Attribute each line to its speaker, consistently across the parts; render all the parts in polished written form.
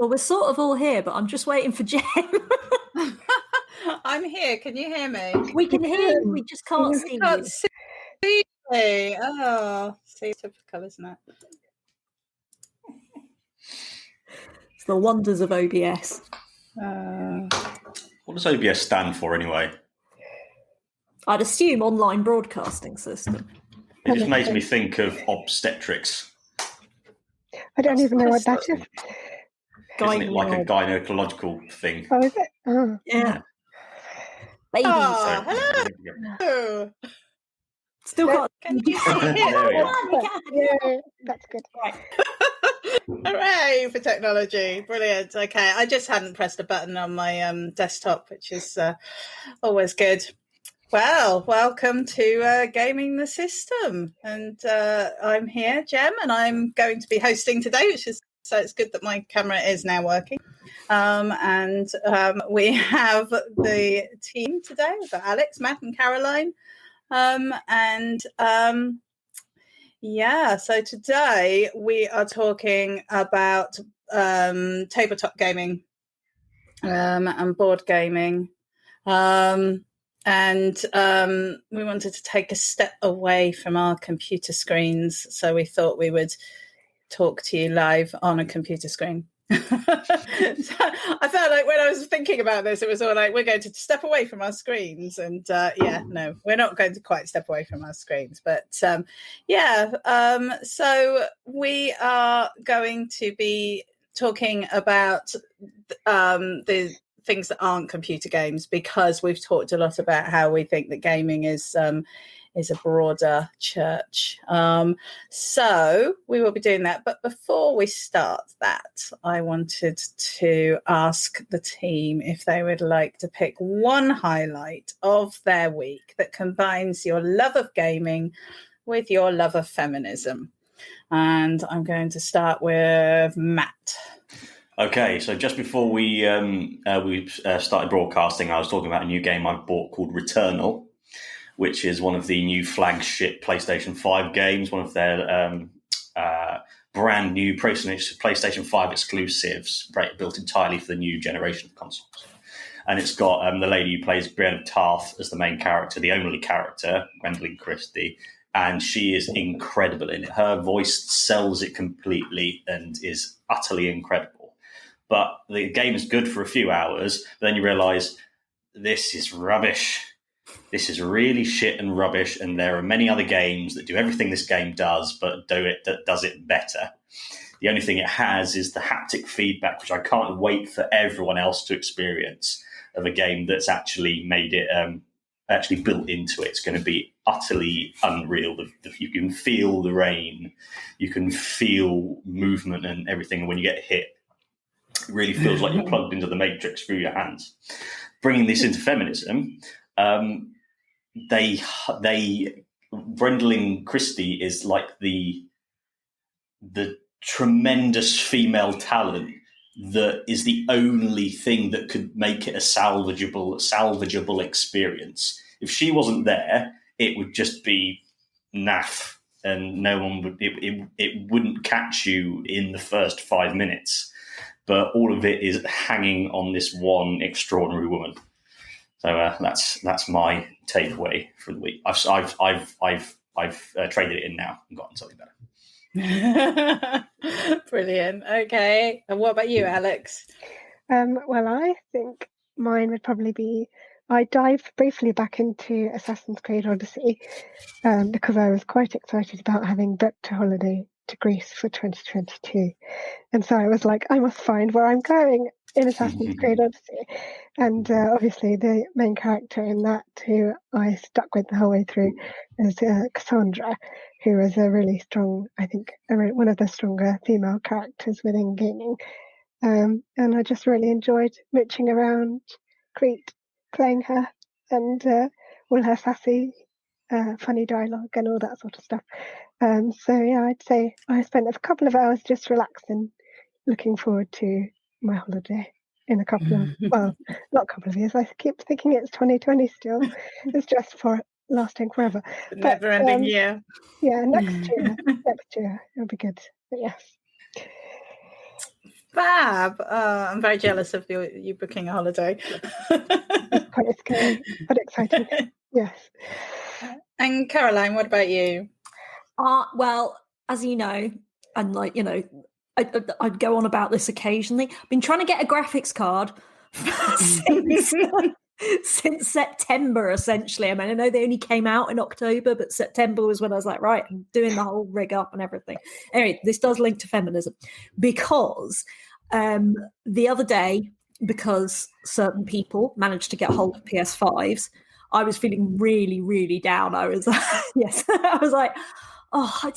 Speaker 1: Well, we're sort of all here, but I'm just waiting for Jem.
Speaker 2: I'm here. Can you hear me?
Speaker 1: We can hear you. We just can't see you.
Speaker 2: Can't see me. Oh, see, typical, isn't it?
Speaker 1: It's the wonders of OBS.
Speaker 3: What does OBS stand for anyway?
Speaker 1: I'd assume online broadcasting system.
Speaker 3: It just makes me think of obstetrics.
Speaker 4: I don't even know what that is.
Speaker 3: Isn't it like a gynecological thing?
Speaker 4: Oh, is it? Oh.
Speaker 1: Yeah. Babies.
Speaker 2: Oh, hello.
Speaker 1: Still got.
Speaker 2: Can you see it?
Speaker 4: Yeah, that's good.
Speaker 1: Right.
Speaker 2: Hooray for technology. Brilliant. Okay, I just hadn't pressed a button on my desktop, which is always good. Well, welcome to Gaming the System. And I'm here, Jem, and I'm going to be hosting today, so it's good that my camera is now working. And we have the team today. We've got Alex, Matt, and Caroline. So today we are talking about tabletop gaming and board gaming. We wanted to take a step away from our computer screens, so we thought we would talk to you live on a computer screen. So I felt like when I was thinking about this, it was all like, we're going to step away from our screens. And no, we're not going to quite step away from our screens. But so we are going to be talking about the things that aren't computer games, because we've talked a lot about how we think that gaming is a broader church. So we will be doing that. But before we start that, I wanted to ask the team if they would like to pick one highlight of their week that combines your love of gaming with your love of feminism. And I'm going to start with Matt.
Speaker 3: Okay, so just before we started broadcasting, I was talking about a new game I've bought called Returnal, which is one of the new flagship PlayStation 5 games, one of their brand new PlayStation 5 exclusives, built entirely for the new generation of consoles. And it's got the lady who plays Brienne of Tarth as the main character, the only character, Gwendolyn Christie, and she is incredible in it. Her voice sells it completely and is utterly incredible. But the game is good for a few hours, but then you realise this is rubbish. This is really shit and rubbish, and there are many other games that do everything this game does, but does it better. The only thing it has is the haptic feedback, which I can't wait for everyone else to experience, of a game that's actually made it, actually built into it. It's going to be utterly unreal. You can feel the rain, you can feel movement and everything, and when you get hit, it really feels like you're plugged into the Matrix through your hands. Bringing this into feminism, Gwendolyn Christie is like the tremendous female talent that is the only thing that could make it a salvageable experience. If she wasn't there, it would just be naff, and no one would. It wouldn't catch you in the first 5 minutes. But all of it is hanging on this one extraordinary woman. So that's my takeaway for the week. I've traded it in now and gotten something better.
Speaker 2: Brilliant. Okay, and what about you, Alex?
Speaker 4: Well, I think mine would probably be, I dived briefly back into Assassin's Creed Odyssey because I was quite excited about having booked a holiday to Greece for 2022, and so I was like, I must find where I'm going in Assassin's Creed Odyssey. And obviously the main character in that, who I stuck with the whole way through, is Cassandra, who is a really strong, I think one of the stronger female characters within gaming, and I just really enjoyed mooching around Crete, playing her, and all her sassy funny dialogue and all that sort of stuff. So yeah, I'd say I spent a couple of hours just relaxing, looking forward to my holiday in a couple of, well, not a couple of years. I keep thinking it's 2020 still. It's just for lasting forever.
Speaker 2: Never-ending year.
Speaker 4: Yeah, next year it'll be good. But yes.
Speaker 2: Fab. I'm very jealous of you booking a holiday.
Speaker 4: It's quite scary, but exciting. Yes.
Speaker 2: And Caroline, what about you?
Speaker 1: Well, as you know, and like, you know, I'd go on about this occasionally. I've been trying to get a graphics card since September, essentially. I mean, I know they only came out in October, but September was when I was like, right, I'm doing the whole rig up and everything. Anyway, this does link to feminism because the other day, because certain people managed to get hold of PS5s, I was feeling really, really down. I was yes, I was like, oh,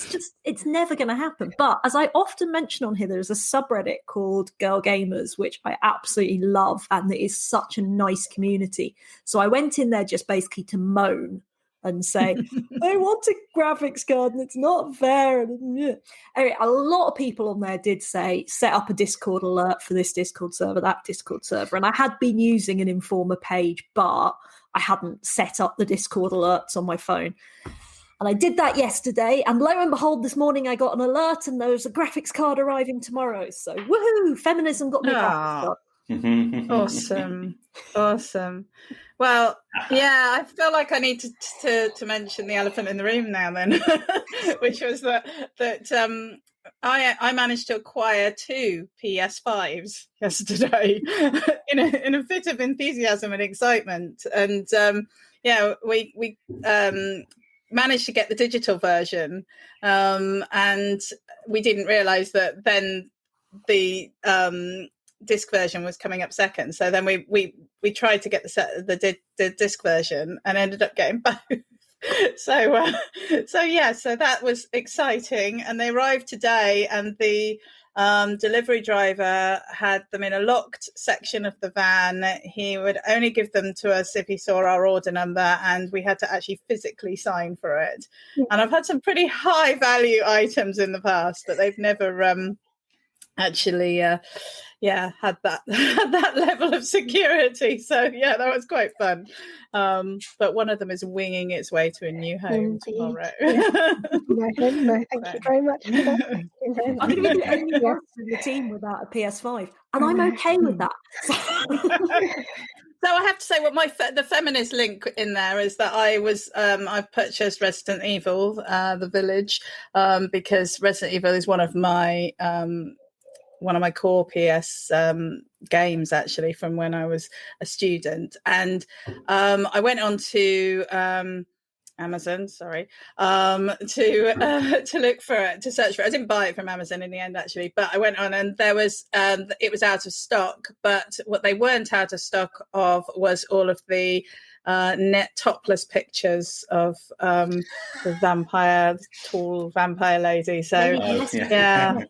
Speaker 1: it's never going to happen. But as I often mention on here, there's a subreddit called Girl Gamers, which I absolutely love. And it is such a nice community. So I went in there just basically to moan and say, I want a graphics card and it's not fair. Anyway, a lot of people on there did say, set up a Discord alert for this Discord server, that Discord server. And I had been using an Informer page, but I hadn't set up the Discord alerts on my phone. And I did that yesterday, and lo and behold, this morning I got an alert, and there's a graphics card arriving tomorrow. So, woohoo! Feminism got me a graphics card.
Speaker 2: Awesome. Well, yeah, I feel like I need to mention the elephant in the room now, then, which was that I managed to acquire 2 PS5s yesterday in a fit of enthusiasm and excitement, and we managed to get the digital version, and we didn't realize that then the disc version was coming up second. So then we tried to get the disc version and ended up getting both. So that was exciting, and they arrived today, and the delivery driver had them in a locked section of the van. He would only give them to us if he saw our order number, and we had to actually physically sign for it. And I've had some pretty high value items in the past, but they've never actually had that level of security. So yeah, that was quite fun. But one of them is winging its way to a new home tomorrow.
Speaker 4: No, thank you very much for that. Thank you very much.
Speaker 1: I'm going to be the only person in the team without a PS5, and I'm okay with that.
Speaker 2: So I have to say, what the feminist link in there is that I purchased Resident Evil, the Village, because Resident Evil is one of my core PS games, actually, from when I was a student. And I went on to Amazon, to look for it, to search for it. I didn't buy it from Amazon in the end, actually, but I went on, and there was it was out of stock. But what they weren't out of stock of was all of the net topless pictures of the tall vampire lady. So yeah.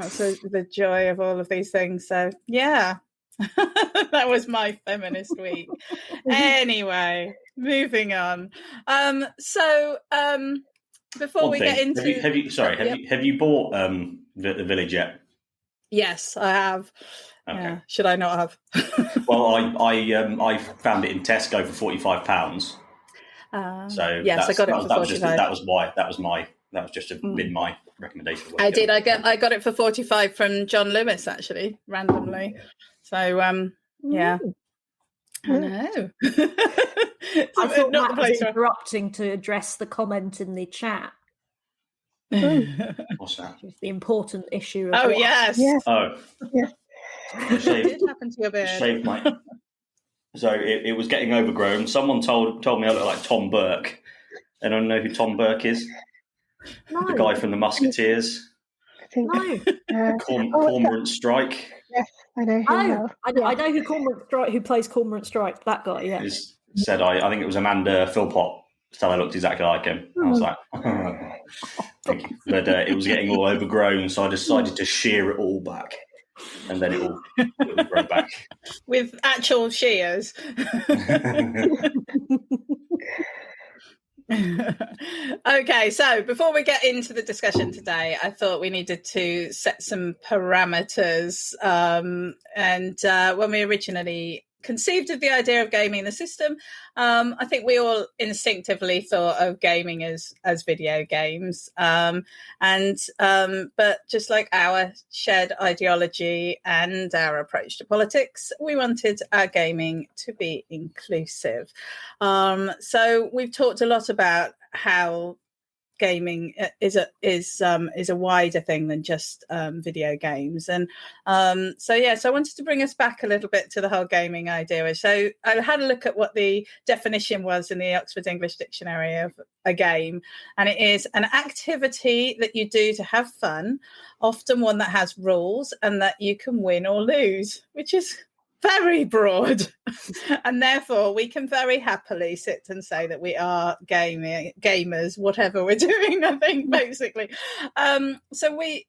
Speaker 2: So the joy of all of these things. So yeah, that was my feminist week. Anyway, moving on. Before we get into,
Speaker 3: have you bought the Village yet?
Speaker 2: Yes, I have. Okay. Yeah. Should I not have?
Speaker 3: Well, I found it in Tesco for £45. So
Speaker 2: yes, I got it for 45.
Speaker 3: That was just been my recommendation.
Speaker 2: I did. I got it for 45 from John Lewis, actually, randomly. So yeah. I know.
Speaker 1: I thought Matt was interrupting to address the comment in the chat.
Speaker 3: What's that?
Speaker 1: The important issue.
Speaker 2: Of yes.
Speaker 3: Oh,
Speaker 4: yes.
Speaker 2: What did happen to your beard?
Speaker 3: So it was getting overgrown. Someone told me I look like Tom Burke. I don't know who Tom Burke is.
Speaker 1: No.
Speaker 3: The guy from the Musketeers.
Speaker 1: No.
Speaker 3: Cormorant Strike.
Speaker 4: Yes, I know him.
Speaker 1: I know who Cormorant Strike, who plays Cormorant Strike. That guy, yeah.
Speaker 3: Said I think it was Amanda Philpott. So I looked exactly like him. I was like, thank you. But it was getting all overgrown, so I decided to shear it all back. And then it will grow back.
Speaker 2: With actual shears. Okay, so before we get into the discussion today, I thought we needed to set some parameters. And when we originally conceived of the idea of gaming the system, I think we all instinctively thought of gaming as video games. But just like our shared ideology and our approach to politics, we wanted our gaming to be inclusive. So we've talked a lot about how gaming is a wider thing than just video games, and so I wanted to bring us back a little bit to the whole gaming idea. So I had a look at what the definition was in the Oxford English Dictionary of a game, and it is an activity that you do to have fun, often one that has rules and that you can win or lose, which is very broad. And therefore we can very happily sit and say that we are gamers, whatever we're doing, I think, basically. So we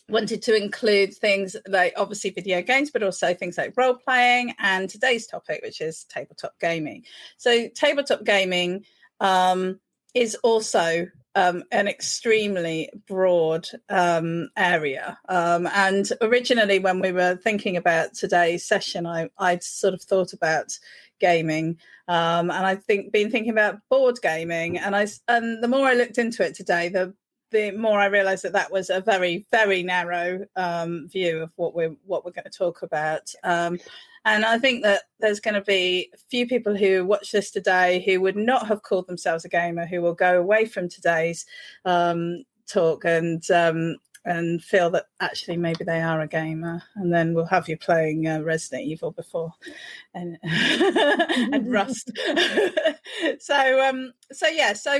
Speaker 2: wanted to include things like obviously video games, but also things like role playing, and today's topic, which is tabletop gaming. So tabletop gaming is also an extremely broad area. And originally, when we were thinking about today's session, I'd sort of thought about gaming, and I've been thinking about board gaming. And the more I looked into it today, the more I realised that was a very, very narrow view of what we're going to talk about. And I think that there's going to be a few people who watch this today who would not have called themselves a gamer, who will go away from today's talk and feel that actually maybe they are a gamer. And then we'll have you playing Resident Evil before and Rust. So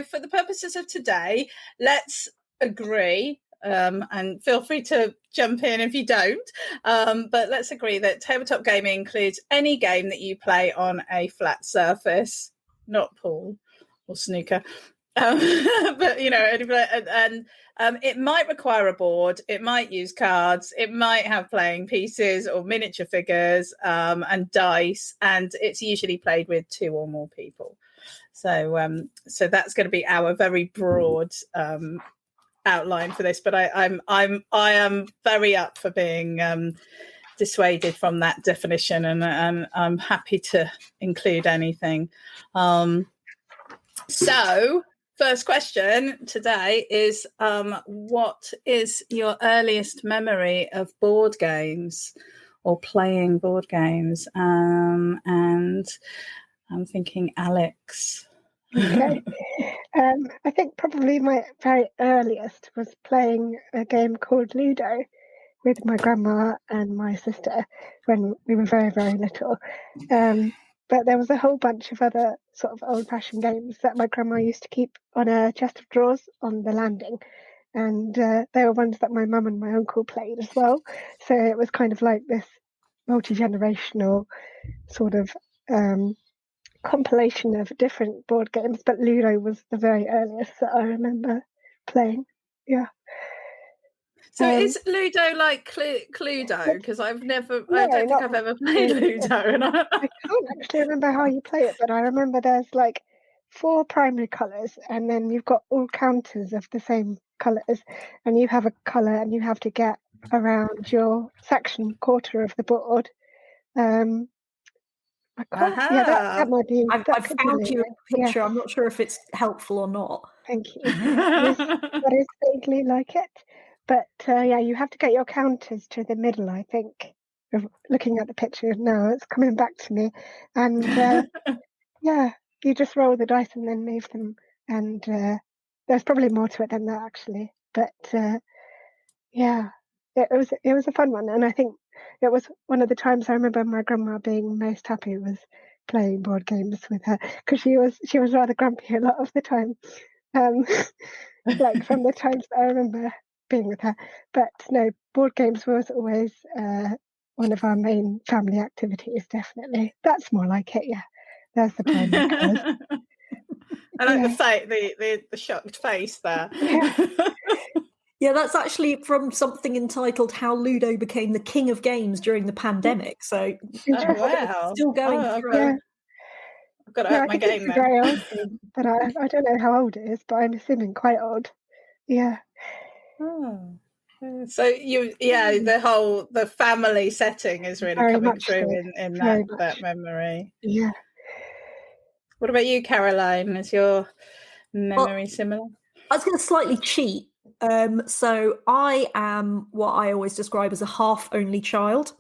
Speaker 2: for the purposes of today, let's agree. And feel free to jump in if you don't. But let's agree that tabletop gaming includes any game that you play on a flat surface, not pool or snooker. But it might require a board, it might use cards, it might have playing pieces or miniature figures and dice, and it's usually played with 2 or more people. So that's going to be our very broad outline for this, but I am very up for being dissuaded from that definition, and I'm happy to include anything. So first question today is what is your earliest memory of board games or playing board games? And I'm thinking Alex.
Speaker 4: Okay. I think probably my very earliest was playing a game called Ludo with my grandma and my sister when we were very, very little. But there was a whole bunch of other sort of old-fashioned games that my grandma used to keep on a chest of drawers on the landing. And they were ones that my mum and my uncle played as well. So it was kind of like this multi-generational sort of compilation of different board games, but Ludo was the very earliest that I remember playing. Yeah.
Speaker 2: So is Ludo like Cluedo? Because I don't think I've ever played Ludo. And I
Speaker 4: can't actually remember how you play it, but I remember there's like 4 primary colours, and then you've got all counters of the same colours, and you have a colour and you have to get around your section quarter of the board. Yeah, that might be.
Speaker 1: I've found you a picture. Yeah. I'm not sure if it's helpful or not.
Speaker 4: Thank you. That is vaguely like it, but you have to get your counters to the middle. I think. Looking at the picture now, it's coming back to me, and you just roll the dice and then move them. And there's probably more to it than that, actually. But it was a fun one, and I think it was one of the times I remember my grandma being most happy was playing board games with her, because she was rather grumpy a lot of the time, like from the times that I remember being with her. But no, board games was always one of our main family activities. Definitely, that's more like it. Yeah, there's the primary colours.
Speaker 2: I like the shocked face there.
Speaker 4: Yeah.
Speaker 1: Yeah, that's actually from something entitled "How Ludo Became the King of Games During the Pandemic." So,
Speaker 2: wow,
Speaker 1: still going through.
Speaker 4: Yeah.
Speaker 2: I've got to up my game.
Speaker 4: It's a very old thing, but I don't know how old it is, but I'm assuming quite old. Yeah.
Speaker 2: Oh. So the family setting is really
Speaker 4: Very
Speaker 2: coming
Speaker 4: much
Speaker 2: through
Speaker 4: so.
Speaker 2: in
Speaker 4: Very
Speaker 2: that
Speaker 4: much.
Speaker 2: memory.
Speaker 4: Yeah.
Speaker 2: What about you, Caroline? Is your memory similar?
Speaker 1: I was going to slightly cheat. So I am what I always describe as a half only child.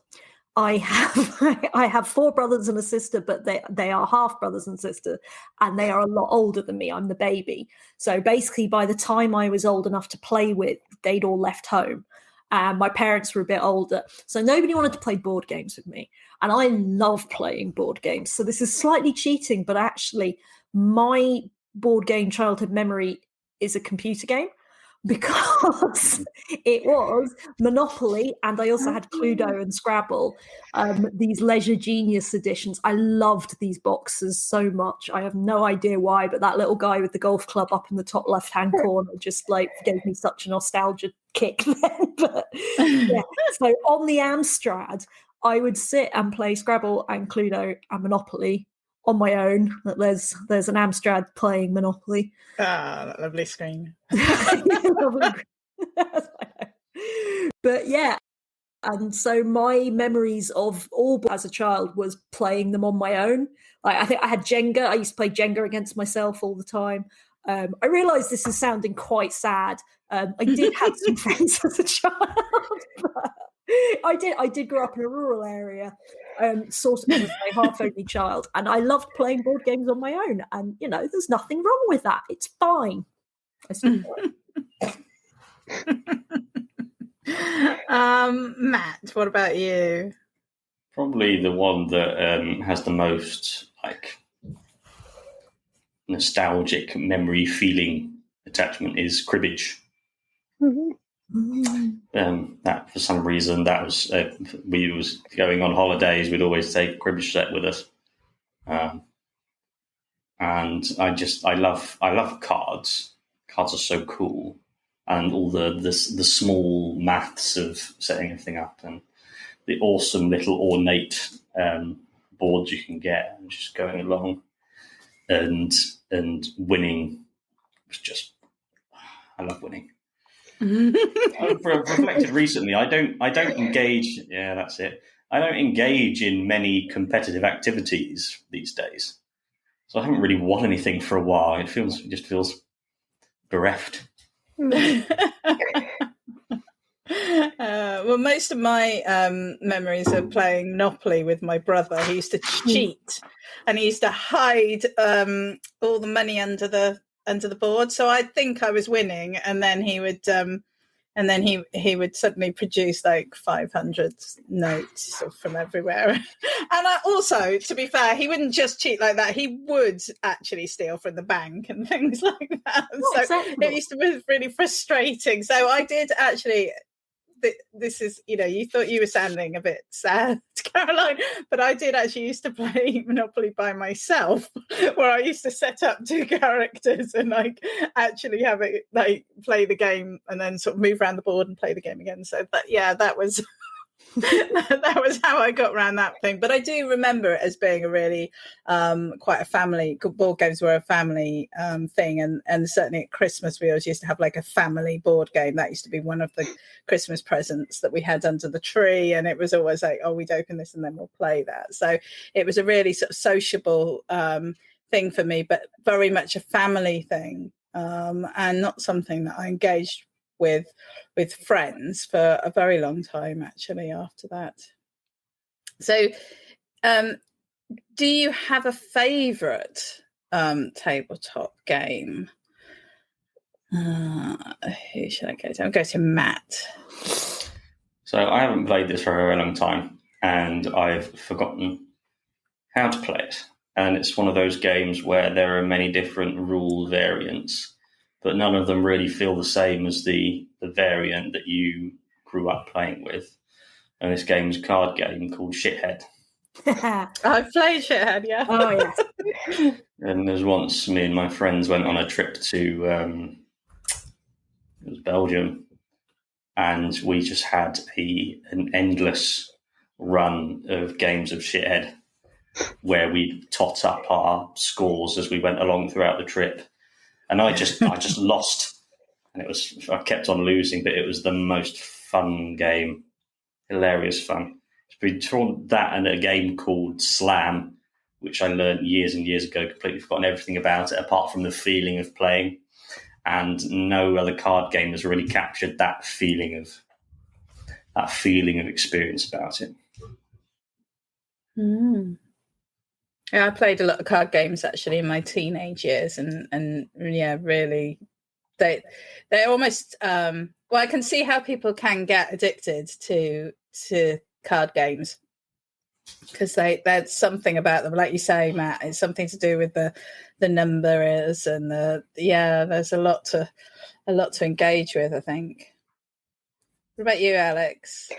Speaker 1: I have 4 brothers and a sister, but they are half brothers and sister, and they are a lot older than me. I'm the baby. So basically, by the time I was old enough to play with, they'd all left home. And my parents were a bit older. So nobody wanted to play board games with me. And I love playing board games. So this is slightly cheating, but actually my board game childhood memory is a computer game, because it was Monopoly, and I also had Cluedo and Scrabble, these Leisure Genius editions. I loved these boxes so much. I have no idea why, but that little guy with the golf club up in the top left-hand corner just gave me such a nostalgia kick then. But yeah, so on the Amstrad, I would sit and play Scrabble and Cluedo and Monopoly on my own. There's an Amstrad playing Monopoly.
Speaker 2: That lovely screen.
Speaker 1: But yeah, and so my memories of all as a child was playing them on my own. I think I had Jenga. I used to play Jenga against myself all the time. I realise this is sounding quite sad. I did have some friends as a child. But I did grow up in a rural area, sort of as a half only child, and I loved playing board games on my own. And there's nothing wrong with that. It's fine.
Speaker 2: Matt, what about you?
Speaker 3: Probably the one that has the most nostalgic memory feeling attachment is cribbage.
Speaker 4: Mm-hmm.
Speaker 3: That for some reason that was we was going on holidays. We'd always take a cribbage set with us, and I love cards. Cards are so cool, and all the small maths of setting everything up, and the awesome little ornate boards you can get, and just going along and winning. Was just I love winning. I've reflected recently. I don't engage. Yeah, that's it. I don't engage in many competitive activities these days, so I haven't really won anything for a while. It just feels bereft.
Speaker 2: Well, most of my memories are playing Monopoly with my brother. He used to cheat, and he used to hide all the money under the board. So I think I was winning, and then he would he would suddenly produce 500 notes from everywhere. And also, to be fair, he wouldn't just cheat like that. He would actually steal from the bank and things like that. It used to be really frustrating. So I did actually. This is, you thought you were sounding a bit sad, Caroline, but I did actually used to play Monopoly by myself, where I used to set up 2 characters and actually have it play the game and then sort of move around the board and play the game again. So that was that was how I got around that thing. But I do remember it as being a really quite a family. Board games were a family thing, and certainly at Christmas we always used to have a family board game. That used to be one of the Christmas presents that we had under the tree, and it was always we'd open this and then we'll play that. So it was a really sort of sociable thing for me, but very much a family thing, and not something that I engaged with friends for a very long time actually after that. So do you have a favorite tabletop game? Who should I go to? I'll go to Matt.
Speaker 3: So I haven't played this for a very long time, and I've forgotten how to play it. And it's one of those games where there are many different rule variants, but none of them really feel the same as the variant that you grew up playing with. And this game's a card game called Shithead.
Speaker 2: I've played Shithead, yeah.
Speaker 1: Oh, yeah.
Speaker 3: And there's once me and my friends went on a trip to it was Belgium, and we just had an endless run of games of Shithead where we tot up our scores as we went along throughout the trip. And I just lost. and I kept on losing, but it was the most fun game, hilarious fun. It's between that and a game called Slam, which I learned years and years ago, completely forgotten everything about it apart from the feeling of playing. And no other card game has really captured that feeling of experience about it.
Speaker 2: Yeah, I played a lot of card games actually in my teenage years, and yeah, really, they almost. Well, I can see how people can get addicted to card games because there's something about them, like you say, Matt. It's something to do with the numbers and there's a lot to engage with, I think. What about you, Alex?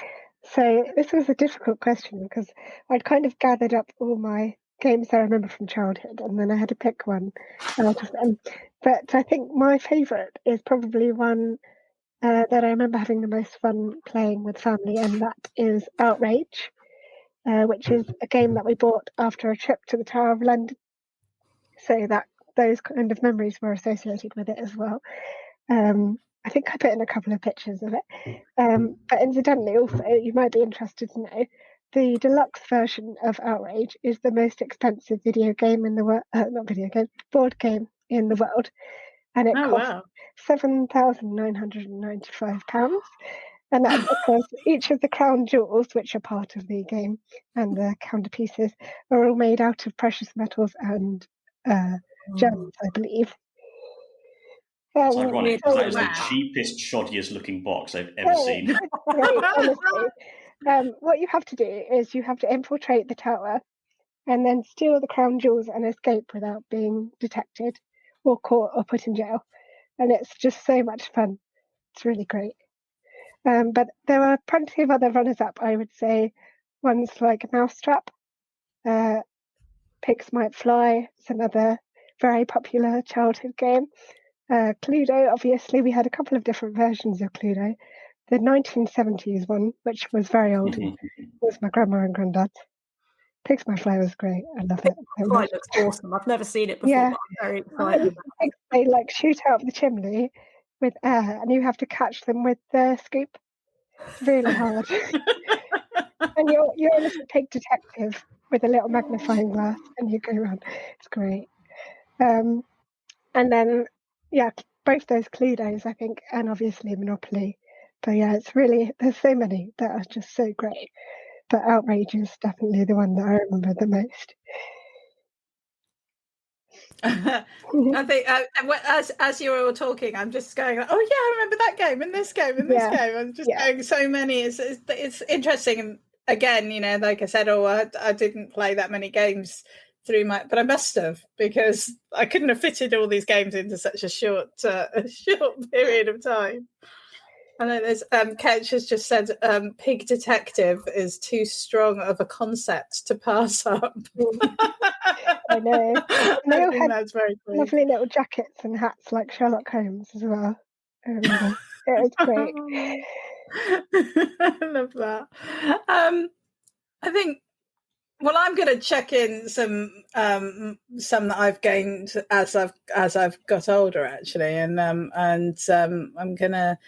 Speaker 4: So this was a difficult question because I'd kind of gathered up all my games I remember from childhood, and then I had to pick one out of them. But I think my favourite is probably one that I remember having the most fun playing with family, and that is Outrage, which is a game that we bought after a trip to the Tower of London. So that those kind of memories were associated with it as well. I think I put in a couple of pictures of it. But incidentally, also, you might be interested to know, the deluxe version of Outrage is the most expensive video game in the world. Not video game, board game in the world. And it costs £7,995. And that's because each of the crown jewels, which are part of the game, and the counterpieces, are all made out of precious metals and gems, I believe.
Speaker 3: It's ironic because that is the cheapest, shoddiest looking box I've ever seen.
Speaker 4: Right, honestly. What you have to do is you have to infiltrate the tower and then steal the crown jewels and escape without being detected or caught or put in jail. And it's just so much fun. It's really great. But there are plenty of other runners-up, I would say. Ones like Mousetrap, Pigs Might Fly, it's another very popular childhood game. Cluedo, obviously, we had a couple of different versions of Cluedo. The 1970s one, which was very old, was my grandma and granddad's. Pigs Might Fly was great. I love it.
Speaker 1: It looks awesome. I've never seen it before, but I'm very excited.
Speaker 4: They like shoot out of the chimney with air, and you have to catch them with the scoop. It's really hard. And you're a little pig detective with a little magnifying glass, and you go around. It's great. And then, both those Cluedos, I think, and obviously Monopoly. But yeah, it's really, there's so many that are just so great. But Outrage is definitely the one that I remember the most.
Speaker 2: I think as you were all talking, I'm just going, oh yeah, I remember that game and this game and this game. I'm just going so many. It's interesting. And again, like I said, I didn't play that many games through but I must have, because I couldn't have fitted all these games into such a short period of time. I know there's Ketch has just said pig detective is too strong of a concept to pass up.
Speaker 4: I know. And they all had that's very cool. Lovely little jackets and hats like Sherlock Holmes as well. I remember. It was great.
Speaker 2: I love that. I think. Well, I'm going to check in some that I've gained as I've got older, actually, and I'm gonna.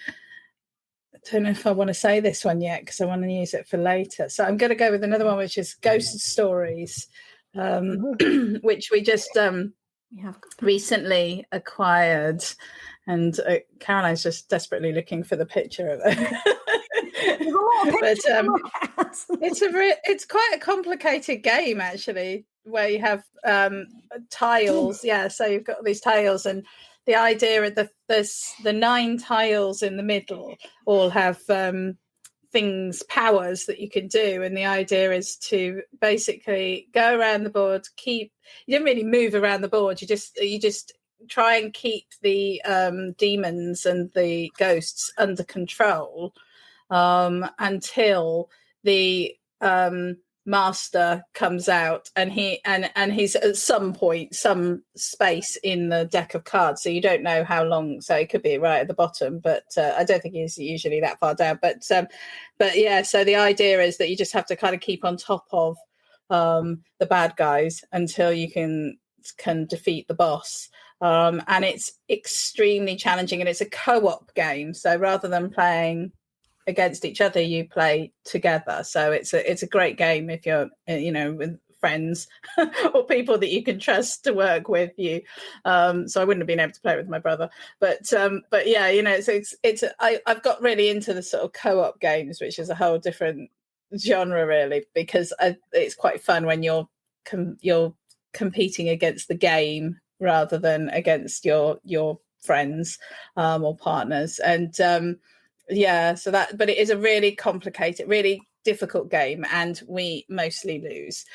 Speaker 2: I don't know if I want to say this one yet because I want to use it for later. So I'm going to go with another one, which is Ghost Stories, which we just recently acquired, and Caroline's just desperately looking for the picture of it. But it's quite a complicated game, actually, where you have tiles. Yeah, so you've got these tiles, and the idea of the 9 tiles in the middle all have powers that you can do, and the idea is to basically go around the board. You don't really move around the board. You just try and keep the demons and the ghosts under control until the master comes out, and he's at some point, some space in the deck of cards, so you don't know how long, so it could be right at the bottom, but I don't think he's usually that far down, but yeah, so the idea is that you just have to kind of keep on top of the bad guys until you can defeat the boss, and it's extremely challenging, and it's a co-op game. So rather than playing against each other, you play together. So it's a great game if you're with friends or people that you can trust to work with you. So I wouldn't have been able to play it with my brother, but yeah, I've got really into the sort of co-op games, which is a whole different genre really, because it's quite fun when you're competing against the game rather than against your friends or partners. And but it is a really complicated, really difficult game, and we mostly lose.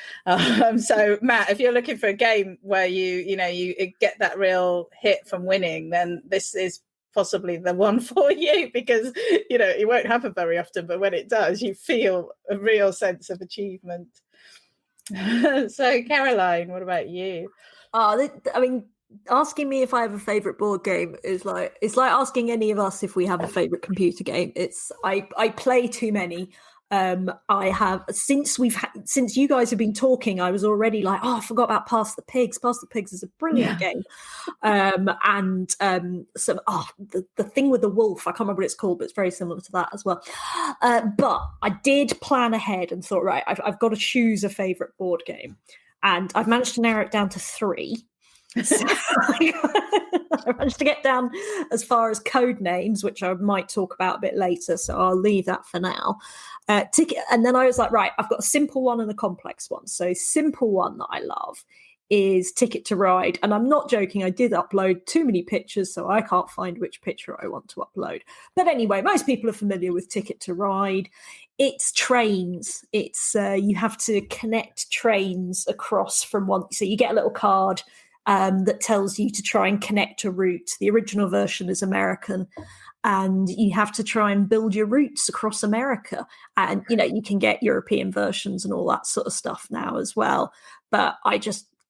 Speaker 2: So Matt, if you're looking for a game where you get that real hit from winning, then this is possibly the one for you, because it won't happen very often, but when it does, you feel a real sense of achievement. So Caroline, what about you?
Speaker 1: Asking me if I have a favorite board game is like, it's like asking any of us if we have a favorite computer game. I play too many. I have, since you guys have been talking, I was already like, I forgot about Pass the Pigs. Pass the Pigs is a brilliant game. The thing with the wolf, I can't remember what it's called, but it's very similar to that as well. But I did plan ahead and thought, right, I've got to choose a favorite board game, and I've managed to narrow it down to 3. So I managed to get down as far as code names, which I might talk about a bit later, so I'll leave that for now. And then I was like, right, I've got a simple one and a complex one. So simple one that I love is Ticket to Ride. And I'm not joking, I did upload too many pictures, so I can't find which picture I want to upload. But anyway, most people are familiar with Ticket to Ride. It's trains. It's you have to connect trains across from one. So you get a little card that tells you to try and connect a route. The original version is American, and you have to try and build your routes across America. And, you can get European versions and all that sort of stuff now as well. But I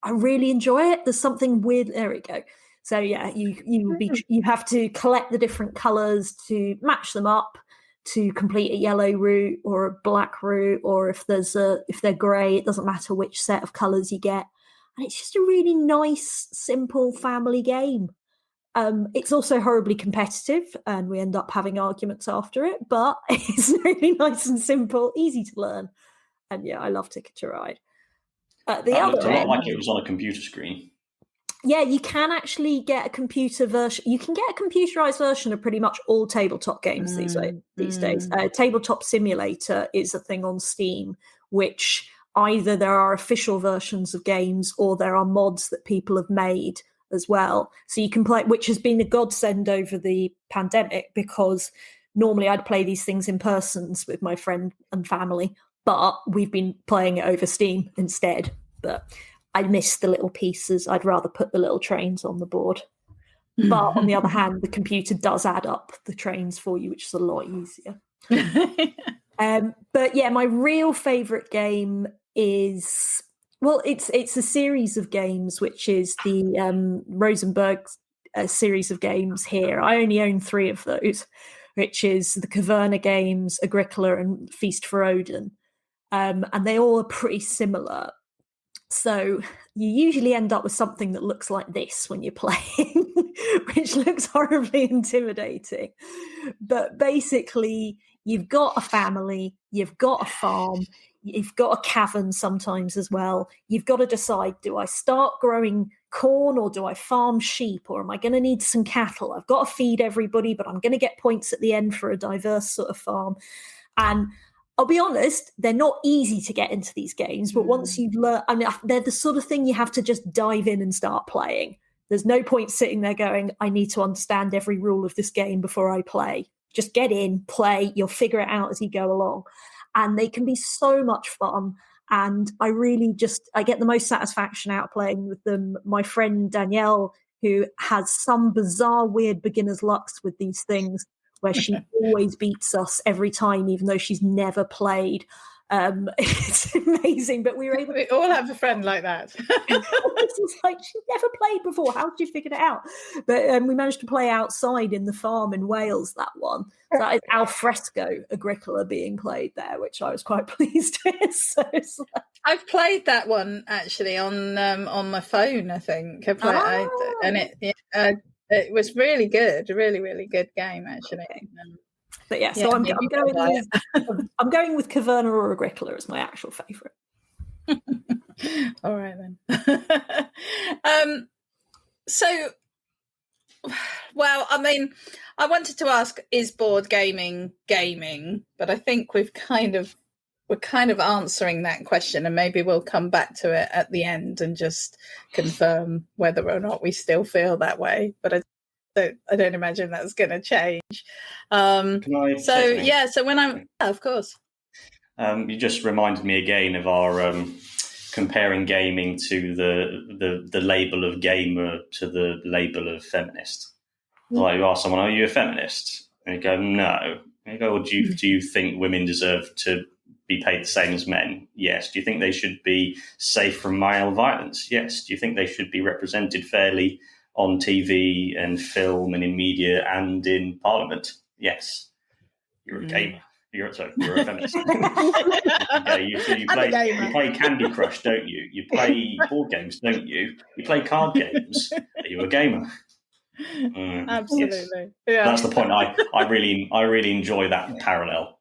Speaker 1: really enjoy it. There's something weird. There we go. So yeah, you have to collect the different colors to match them up to complete a yellow route or a black route, or if they're gray, it doesn't matter which set of colors you get. And it's just a really nice, simple family game. It's also horribly competitive, and we end up having arguments after it, but it's really nice and simple, easy to learn. And yeah, I love Ticket to Ride.
Speaker 3: That looked a lot like it was on a computer screen.
Speaker 1: Yeah, you can actually get a computer version. You can get a computerized version of pretty much all tabletop games these days. Tabletop Simulator is a thing on Steam, which either there are official versions of games or there are mods that people have made as well. So you can play, which has been a godsend over the pandemic, because normally I'd play these things in persons with my friend and family, but we've been playing it over Steam instead. But I miss the little pieces. I'd rather put the little trains on the board. But on the other hand, the computer does add up the trains for you, which is a lot easier. But yeah, my real favorite game is, well, it's a series of games, which is the Rosenberg series of games here. I only own 3 of those, which is the Caverna games, Agricola and Feast for Odin. And they all are pretty similar. So you usually end up with something that looks like this when you're playing, which looks horribly intimidating. But basically, you've got a family, you've got a farm, you've got a cavern sometimes as well. You've got to decide, do I start growing corn or do I farm sheep, or am I going to need some cattle? I've got to feed everybody, but I'm going to get points at the end for a diverse sort of farm. And I'll be honest, they're not easy to get into these games, but once you've learned, they're the sort of thing you have to just dive in and start playing. There's no point sitting there going, I need to understand every rule of this game before I play. Just get in, play, you'll figure it out as you go along. And they can be so much fun. And I get the most satisfaction out of playing with them. My friend Danielle, who has some bizarre, weird beginner's lucks with these things, where she always beats us every time, even though she's never played. It's amazing, but we were able.
Speaker 2: We all have a friend like that.
Speaker 1: It's like, she never played before. How did you figure it out? But we managed to play outside in the farm in Wales. That one, so that is al fresco Agricola being played there, which I was quite pleased with. So it's like...
Speaker 2: I've played that one actually on my phone. I think and it was really good, a really, really good game actually.
Speaker 1: Okay. But yeah, so I'm going with Caverna or Agricola as my actual favourite.
Speaker 2: All right then. So, well, I mean, I wanted to ask, is board gaming? But I think we're kind of answering that question, and maybe we'll come back to it at the end and just confirm whether or not we still feel that way. But I don't imagine that's going to change. So when of course.
Speaker 3: You just reminded me again of our comparing gaming to the label of gamer to the label of feminist. Like, you ask someone, "Are you a feminist?" And you go, "No." And you go, "Well, do you think women deserve to be paid the same as men?" Yes. Do you think they should be safe from male violence? Yes. Do you think they should be represented fairly on TV and film and in media and in Parliament? Yes. You're a gamer. You're a feminist. You play Candy Crush, don't you? You play board games, don't you? You play card games. Are you a gamer?
Speaker 2: Absolutely.
Speaker 3: Yes.
Speaker 2: Yeah.
Speaker 3: That's the point. I really enjoy that parallel.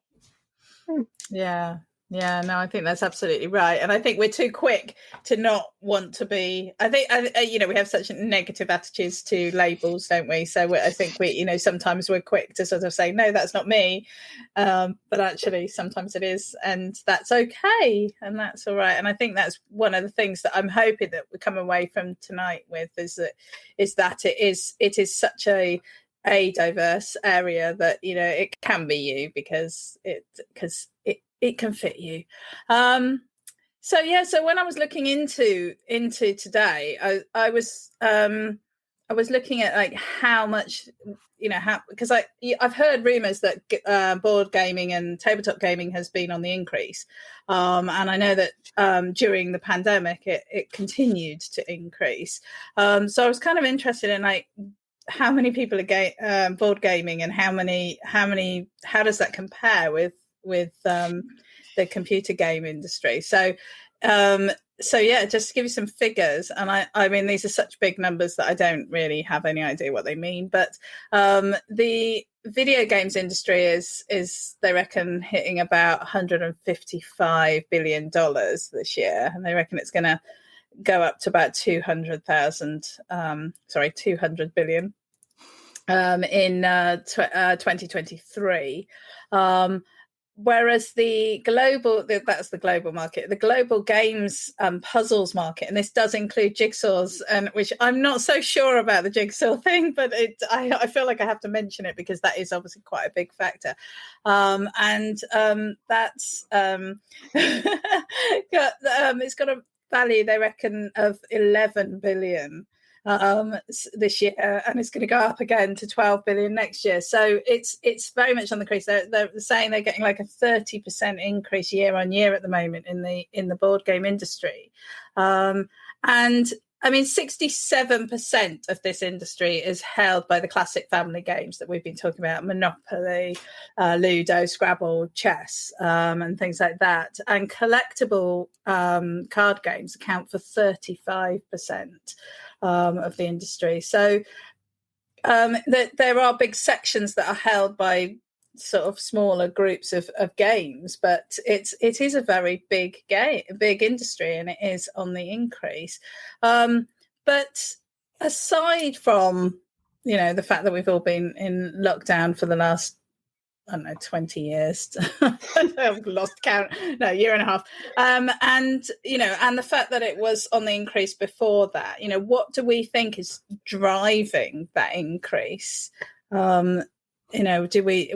Speaker 2: Yeah. Yeah, no, I think that's absolutely right. And I think we're too quick to not want to be, I think, we have such negative attitudes to labels, don't we? So I think sometimes we're quick to sort of say, no, that's not me. But actually sometimes it is, and that's okay. And that's all right. And I think that's one of the things that I'm hoping that we come away from tonight with is that it is such a diverse area that, it can be you because it can fit you. So when I was looking into today, I was looking at like how much, because I've heard rumors that board gaming and tabletop gaming has been on the increase, and I know that during the pandemic it continued to increase. So I was kind of interested in like how many people are board gaming, and how does that compare with the computer game industry? So just to give you some figures, and I mean these are such big numbers that I don't really have any idea what they mean, but the video games industry is they reckon hitting about $155 billion this year, and they reckon it's going to go up to about 200 billion in 2023. Whereas that's the global market, the global games puzzles market, and this does include jigsaws, and which I'm not so sure about the jigsaw thing, but I feel like I have to mention it because that is obviously quite a big factor. That's it's got a value, they reckon, of 11 billion this year, and it's going to go up again to 12 billion next year. So it's very much on the increase. They're saying they're getting like a 30% increase year on year at the moment in the board game industry, and I mean 67% of this industry is held by the classic family games that we've been talking about: Monopoly, Ludo, Scrabble, chess, and things like that. And collectible card games account for 35% of the industry. So there are big sections that are held by sort of smaller groups of games, but it is a very big industry, and it is on the increase. But aside from the fact that we've all been in lockdown for the last, I don't know, 20 years. I've lost count. No, year and a half. And the fact that it was on the increase before that, what do we think is driving that increase? What do we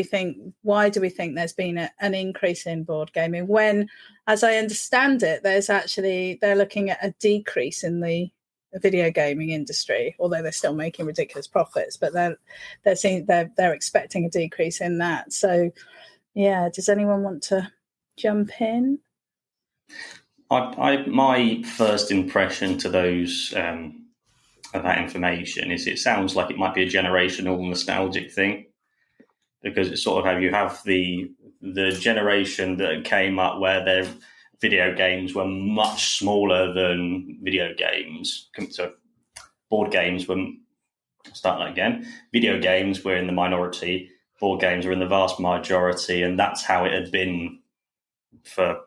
Speaker 2: think? Why do we think there's been an increase in board gaming when, as I understand it, they're looking at a decrease in the video gaming industry, although they're still making ridiculous profits, but they're expecting a decrease in that. So, yeah, does anyone want to jump in?
Speaker 3: My first impression to those of that information is it sounds like it might be a generational nostalgic thing, because it's sort of how you have the generation that came up where their video games were much smaller than video games. So board games were, start that again, video games were in the minority, board games were in the vast majority, and that's how it had been for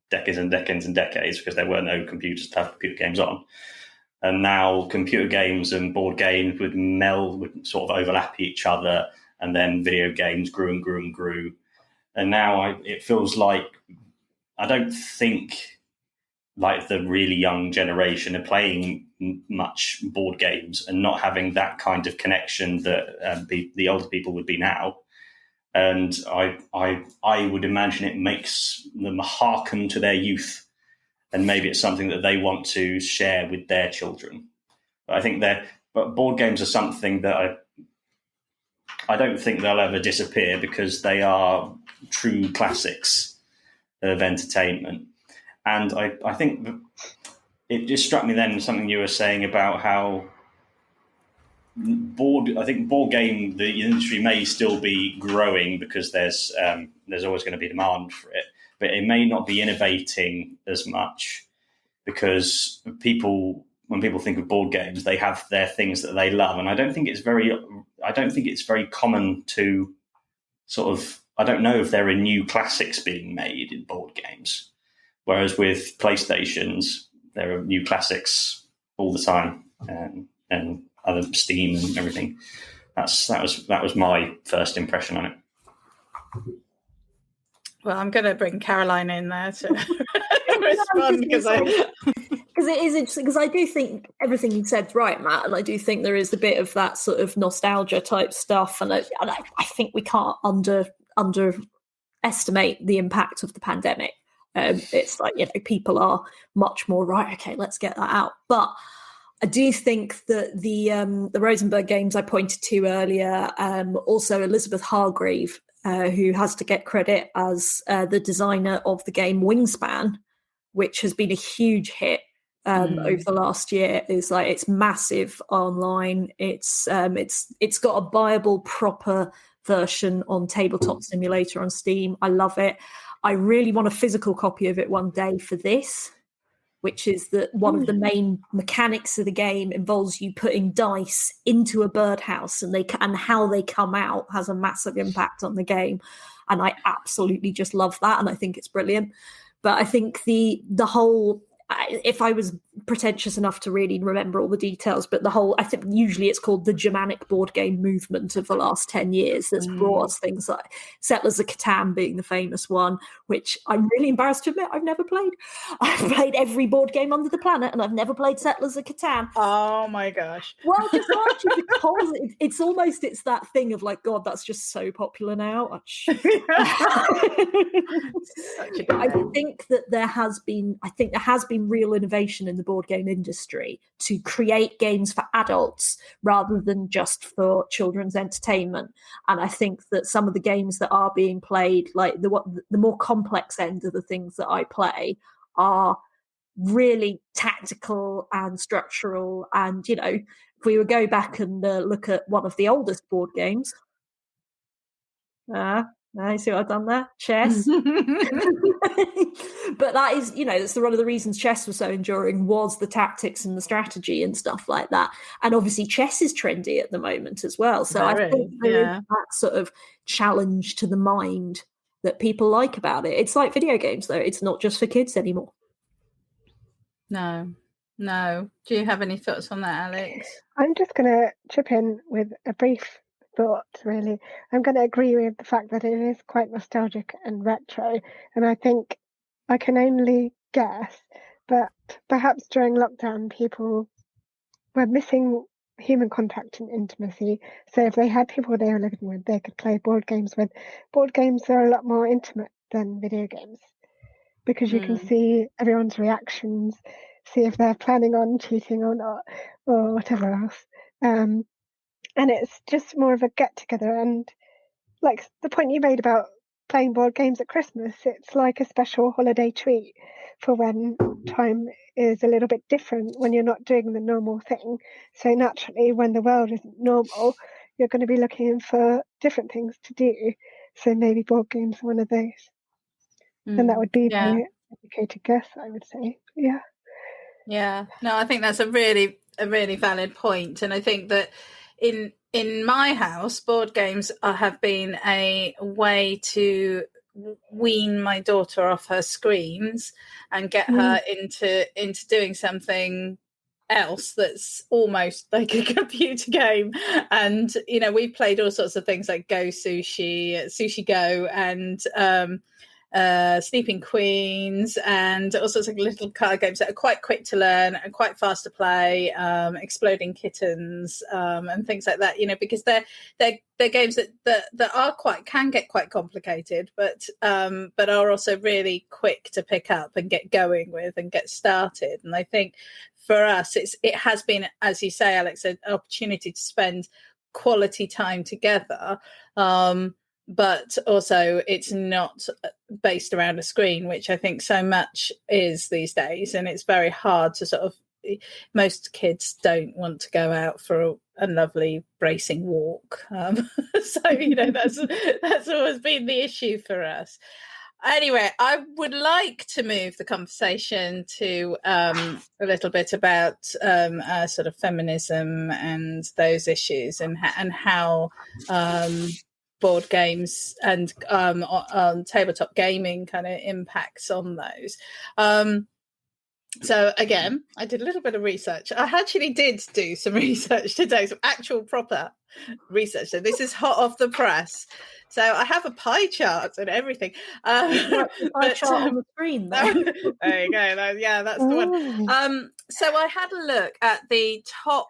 Speaker 3: decades and decades and decades, because there were no computers to have computer games on. And now computer games and board games would meld, would sort of overlap each other, and then video games grew and grew and grew. And now it feels like, I don't think like the really young generation are playing much board games and not having that kind of connection that the older people would be now. And I would imagine it makes them hearken to their youth, and maybe it's something that they want to share with their children. But I think but board games are something that I don't think they'll ever disappear, because they are true classics of entertainment. And I think it just struck me then something you were saying about how board game, the industry may still be growing because there's always going to be demand for it, but it may not be innovating as much, because when people think of board games, they have their things that they love, and I don't think it's very common to sort of, I don't know if there are new classics being made in board games, whereas with PlayStations there are new classics all the time, and other Steam and everything. That was my first impression on it.
Speaker 2: Well, I'm going to bring Caroline in there to respond, because
Speaker 1: it is interesting, because I do think everything you said's right, Matt, and I do think there is a bit of that sort of nostalgia type stuff, and I think we can't underestimate the impact of the pandemic. It's like, people are much more right. Okay, let's get that out. But I do think that the Rosenberg games I pointed to earlier, also Elizabeth Hargrave, who has to get credit as the designer of the game Wingspan, which has been a huge hit over the last year. Is like, it's massive online. It's got a viable proper version on Tabletop Simulator on Steam. I love it. I really want a physical copy of it one day for this, which is that one of the main mechanics of the game involves you putting dice into a birdhouse, and how they come out has a massive impact on the game. And I absolutely just love that, and I think it's brilliant. But I think the whole, if I was pretentious enough to really remember all the details, but I think usually it's called the Germanic board game movement of the last 10 years that's brought us things like Settlers of Catan being the famous one, which I'm really embarrassed to admit I've never played. I've played every board game under the planet, and I've never played Settlers of Catan.
Speaker 2: Oh my gosh.
Speaker 1: Well, just largely because it's that thing of like, God, that's just so popular now. I think there has been real innovation in the board game industry to create games for adults rather than just for children's entertainment. And I think that some of the games that are being played, like the more complex end of the things that I play, are really tactical and structural. And, if we would go back and look at one of the oldest board games, I see what I've done there. Chess. But that is, that's one of the reasons chess was so enduring, was the tactics and the strategy and stuff like that. And obviously chess is trendy at the moment as well. So I think there is that sort of challenge to the mind that people like about it. It's like video games, though. It's not just for kids anymore.
Speaker 2: No. Do you have any thoughts on that, Alex?
Speaker 4: I'm just going to chip in with a brief thought, really. I'm going to agree with the fact that it is quite nostalgic and retro, and I think I can only guess, but perhaps during lockdown people were missing human contact and intimacy, so if they had people they were living with they could play board games with. Board games are a lot more intimate than video games, because you can see everyone's reactions, see if they're planning on cheating or not, or whatever else. And it's just more of a get together. And like the point you made about playing board games at Christmas. It's like a special holiday treat for when time is a little bit different, when you're not doing the normal thing. So naturally, when the world isn't normal, you're going to be looking for different things to do. So maybe board games are one of those. And that would be the educated guess, I would say. Yeah.
Speaker 2: Yeah. No, I think that's a really valid point. And I think that in my house, board games have been a way to wean my daughter off her screens and get her into doing something else that's almost like a computer game. And we played all sorts of things like Go Sushi Go, and Sleeping Queens, and all sorts of little card games that are quite quick to learn and quite fast to play, Exploding Kittens, and things like that, because they're games that can get quite complicated, but are also really quick to pick up and get going with and get started. And I think for us, it has been, as you say, Alex, an opportunity to spend quality time together. But also it's not based around a screen, which I think so much is these days. And it's very hard to most kids don't want to go out for a lovely bracing walk. So, that's always been the issue for us. Anyway, I would like to move the conversation to a little bit about sort of feminism and those issues, and how board games and tabletop gaming kind of impacts on those. So again, I did a little bit of research. I actually did do some research today, some actual proper research. So this is hot off the press. So I have a pie chart and everything.
Speaker 1: Pie chart on the screen, though.
Speaker 2: There you go. That's the one. So I had a look at the top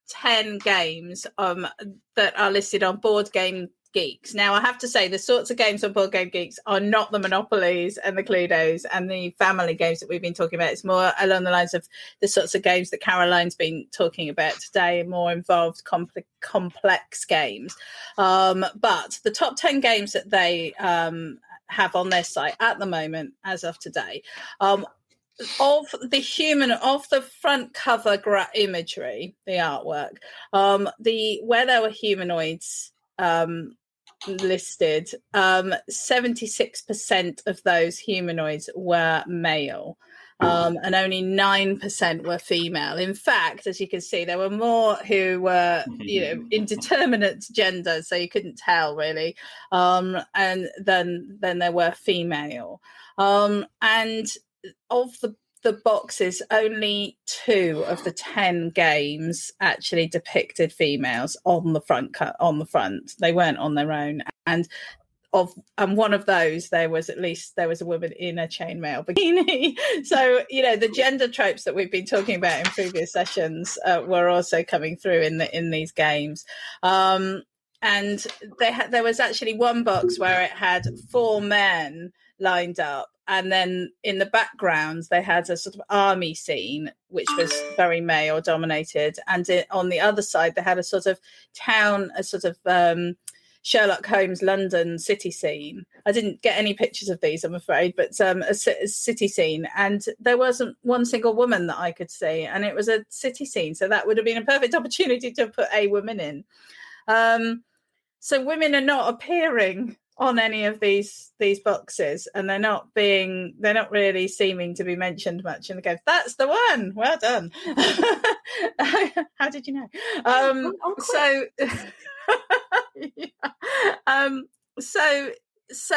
Speaker 2: 10 games that are listed on Board Game Geeks. Now, I have to say, the sorts of games on Board Game Geeks are not the Monopolies and the Cluedos and the family games that we've been talking about. It's more along the lines of the sorts of games that Caroline's been talking about today, more involved, complex games. But the top 10 games that they have on their site at the moment, as of today, of the front cover imagery, the artwork, where there were humanoids listed, 76% of those humanoids were male, and only 9% were female. In fact, as you can see, there were more who were indeterminate gender, so you couldn't tell really, and then there were female, and of the boxes, only 2 of the 10 games actually depicted females on the front. They weren't on their own, and one of those there was a woman in a chainmail bikini. So the gender tropes that we've been talking about in previous sessions were also coming through in these games. And there was actually one box where it had 4 men lined up, and then in the background they had a sort of army scene which was very male dominated, and on the other side they had a sort of town, a sort of Sherlock Holmes London city scene. I didn't get any pictures of these, I'm afraid, but a city scene, and there wasn't one single woman that I could see, and it was a city scene, so that would have been a perfect opportunity to put a woman in. So women are not appearing on any of these boxes, and they're not really seeming to be mentioned much in the game. That's the one. Well done. How did you know? So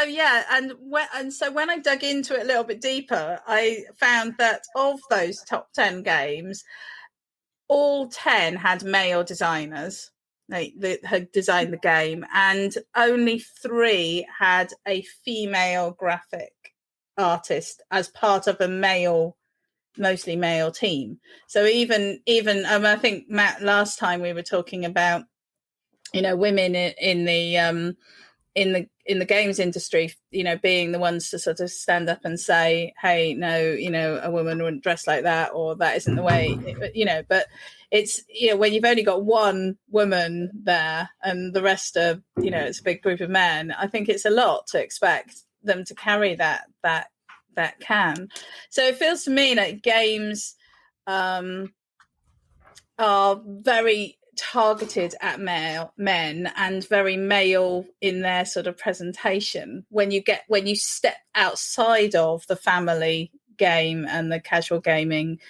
Speaker 2: yeah, and so when I dug into it a little bit deeper, I found that of those top 10 games, all 10 had male designers that had designed the game, and only 3 had a female graphic artist as part of a mostly male team. So even I think, Matt, last time we were talking about women in the games industry, being the ones to sort of stand up and say, hey, no, a woman wouldn't dress like that, or that isn't the way, but it's, when you've only got one woman there and the rest are, it's a big group of men, I think it's a lot to expect them to carry that can. So it feels to me like games are very targeted at men and very male in their sort of presentation. When you step outside of the family game and the casual gaming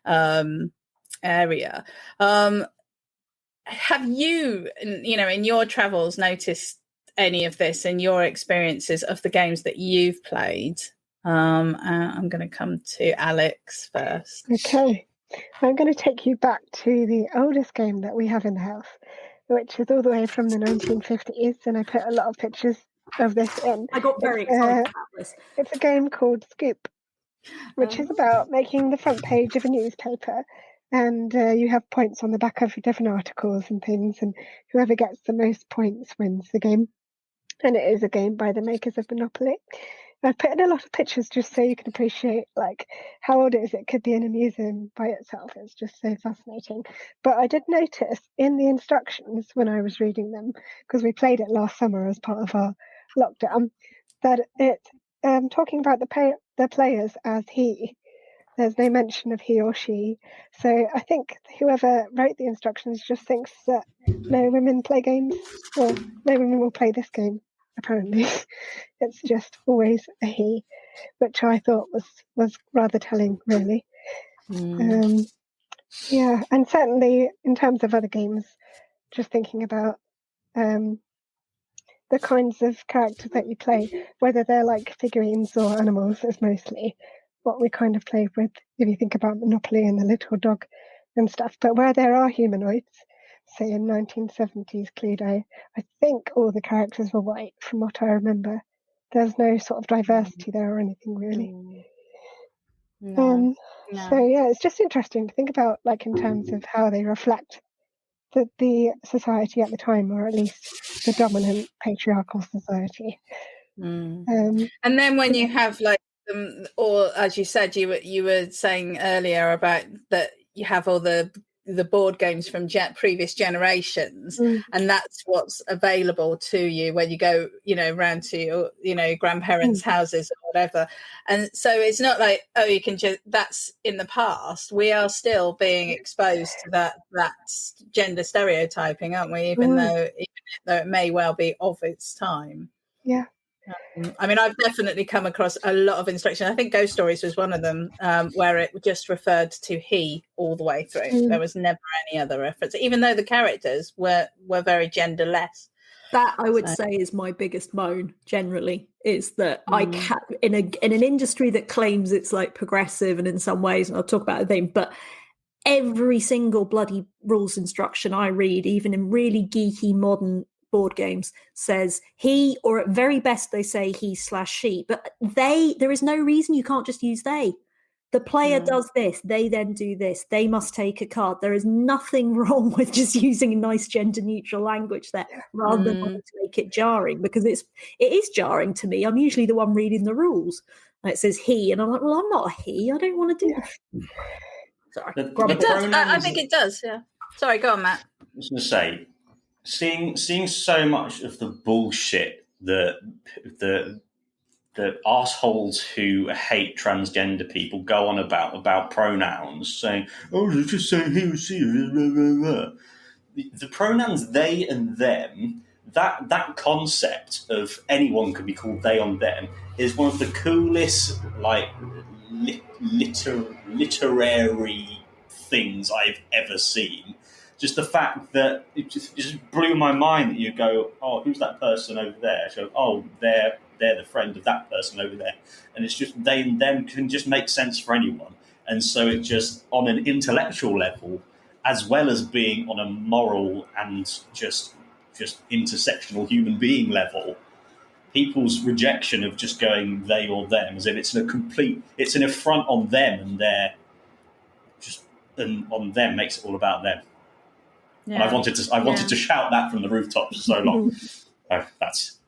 Speaker 2: area, have you, in your travels, noticed any of this in your experiences of the games that you've played? I'm going to come to Alex first.
Speaker 4: Okay. I'm going to take you back to the oldest game that we have in the house, which is all the way from the 1950s, and I put a lot of pictures of this in.
Speaker 1: I got very excited about this.
Speaker 4: It's a game called Scoop, which is about making the front page of a newspaper, and you have points on the back of different articles and things, and whoever gets the most points wins the game. And it is a game by the makers of Monopoly. I've put in a lot of pictures just so you can appreciate like how old it is. It could be in a museum by itself. It's just so fascinating. But I did notice in the instructions when I was reading them, because we played it last summer as part of our lockdown, that it's talking about the players as he. There's no mention of he or she. So I think whoever wrote the instructions just thinks that no women play games, or no women will play this game, apparently. It's just always a he, which I thought was rather telling, really. Yeah, and certainly in terms of other games, just thinking about the kinds of characters that you play, whether they're like figurines or animals, is mostly what we kind of play with, if you think about Monopoly and the little dog and stuff. But where there are humanoids, say in 1970s Cluedo, I think all the characters were white from what I remember. There's no sort of diversity there or anything really.
Speaker 2: No.
Speaker 4: So yeah, it's just interesting to think about, like, in terms of how they reflect the society at the time, or at least the dominant patriarchal society.
Speaker 2: And then when you have like or as you said, you were saying earlier about that you have all the board games from previous generations, and that's what's available to you when you go round to your grandparents' houses or whatever. And so it's not like, oh, you can just, that's in the past. We are still being exposed to that gender stereotyping, aren't we, even though it may well be of its time.
Speaker 4: Yeah.
Speaker 2: I mean, I've definitely come across a lot of instruction. I think Ghost Stories was one of them, where it just referred to he all the way through. There was never any other reference, even though the characters were very genderless.
Speaker 1: That, I would say, is my biggest moan generally, is that I can't, in an industry that claims it's like progressive and in some ways, and I'll talk about a thing, but every single bloody rules instruction I read, even in really geeky modern board games, says he, or at very best they say he/she, but there is no reason you can't just use they. The player does this, they then do this, they must take a card. There is nothing wrong with just using nice gender neutral language there, rather than wanting to make it jarring, because it is jarring to me. I'm usually the one reading the rules and it says he, and I'm like, well, I'm not a he, I don't want to do that. Sorry.
Speaker 2: It does. I think it does, yeah. Sorry, go on, Matt.
Speaker 3: I was going to say, seeing so much of the bullshit that the assholes who hate transgender people go on about pronouns, saying, "Oh, just say he or she." The pronouns they and them. That concept of anyone can be called they on them is one of the coolest, like, literary things I've ever seen. Just the fact that it just blew my mind that you go, oh, who's that person over there? So, oh, they're the friend of that person over there. And it's just they and them can just make sense for anyone. And so it just, on an intellectual level, as well as being on a moral and just intersectional human being level, people's rejection of just going they or them, as if it's an affront on them, and on them makes it all about them. Yeah. And I wanted to shout that from the rooftops for so long. That's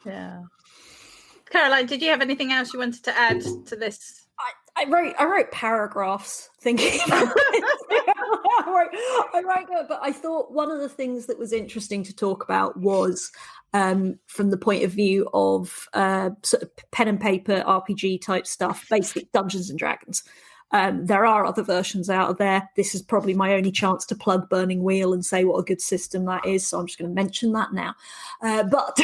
Speaker 2: yeah. Caroline, did you have anything else you wanted to add to this?
Speaker 1: I wrote paragraphs thinking about it. I wrote, but I thought one of the things that was interesting to talk about was from the point of view of sort of pen and paper RPG type stuff, basically Dungeons and Dragons. There are other versions out there. This is probably my only chance to plug Burning Wheel and say what a good system that is. So I'm just going to mention that now. But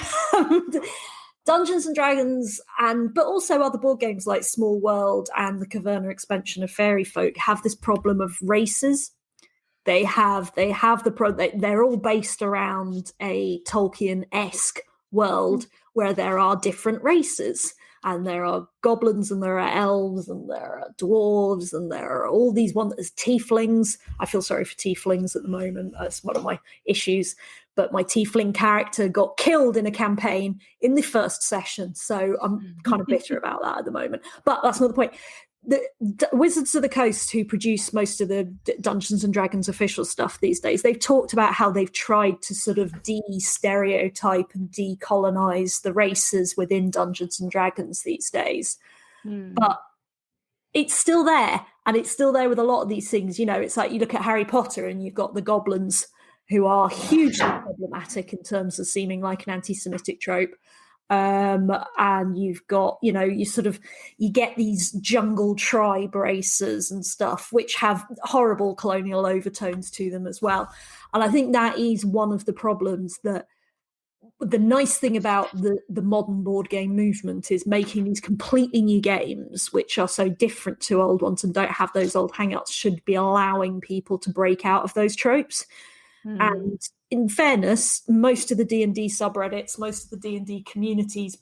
Speaker 1: Dungeons and Dragons, but also other board games like Small World and the Caverna expansion of Fairy Folk have this problem of races. They're all based around a Tolkien-esque world where there are different races. And there are goblins, and there are elves, and there are dwarves, and there are all these there's tieflings. I feel sorry for tieflings at the moment. That's one of my issues. But my tiefling character got killed in a campaign in the first session, so I'm kind of bitter about that at the moment. But that's not the point. The Wizards of the Coast, who produce most of the Dungeons and Dragons official stuff these days, they've talked about how they've tried to sort of de-stereotype and decolonize the races within Dungeons and Dragons these days. But it's still there, and it's still there with a lot of these things. You know, it's like you look at Harry Potter and you've got the goblins, who are hugely problematic in terms of seeming like an anti-Semitic trope. And you've got, you get these jungle tribe races and stuff, which have horrible colonial overtones to them as well. And I think that is one of the problems that the nice thing about the modern board game movement is making these completely new games, which are so different to old ones and don't have those old hangouts, should be allowing people to break out of those tropes. And in fairness, most of the D&D subreddits, most of the D&D communities,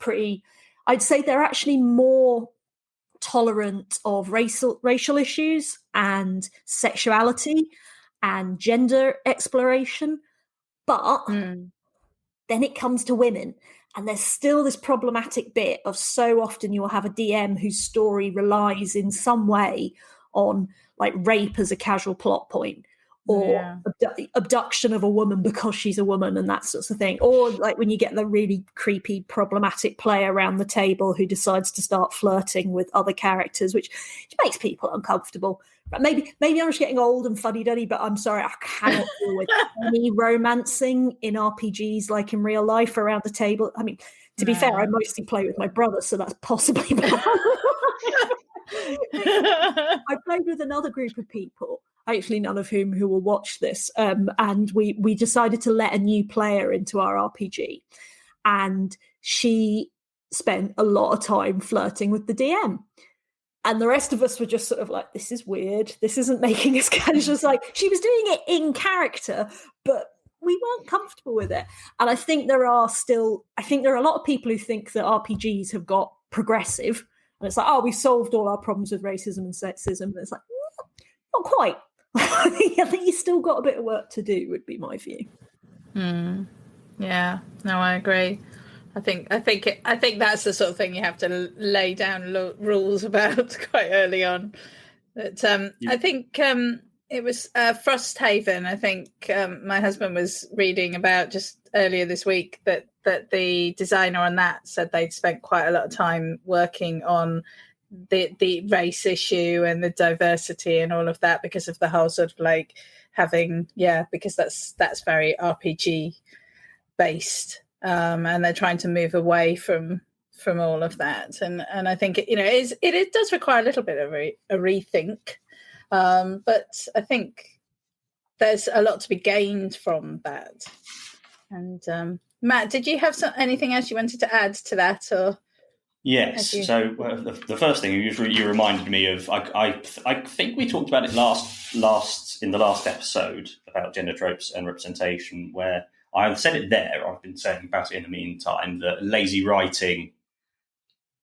Speaker 1: I'd say they're actually more tolerant of racial issues and sexuality and gender exploration. But then it comes to women, and there's still this problematic bit of so often you'll have a DM whose story relies in some way on like rape as a casual plot point, or abduction of a woman because she's a woman and that sort of thing. Or like when you get the really creepy, problematic player around the table who decides to start flirting with other characters, which makes people uncomfortable. Maybe I'm just getting old and fuddy-duddy, but I'm sorry, I cannot deal with any romancing in RPGs like in real life around the table. I mean, to be fair, I mostly play with my brother, so that's possibly bad. I played with another group of people, actually none of who will watch this, and we decided to let a new player into our RPG, and she spent a lot of time flirting with the DM, and the rest of us were just sort of like, this is weird, this isn't making us casual. Like, she was doing it in character, but we weren't comfortable with it. And I think there are a lot of people who think that RPGs have got progressive, and it's like, oh, we've solved all our problems with racism and sexism, and it's like, not quite. I think you still got a bit of work to do, would be my view.
Speaker 2: Yeah, no, I agree. I think that's the sort of thing you have to lay down rules about quite early on. But I think it was Frosthaven. I think my husband was reading about just earlier this week that the designer on that said they'd spent quite a lot of time working on the race issue and the diversity and all of that, because of the whole sort of like having, because that's very RPG based, and they're trying to move away from all of that, and I think it does require a little bit of a rethink, but I think there's a lot to be gained from that. And Matt, did you have anything else you wanted to add to that, or?
Speaker 3: Yes. So the first thing you reminded me of, I think we talked about it in the last episode about gender tropes and representation, where I said it there. I've been saying about it in the meantime, that lazy writing,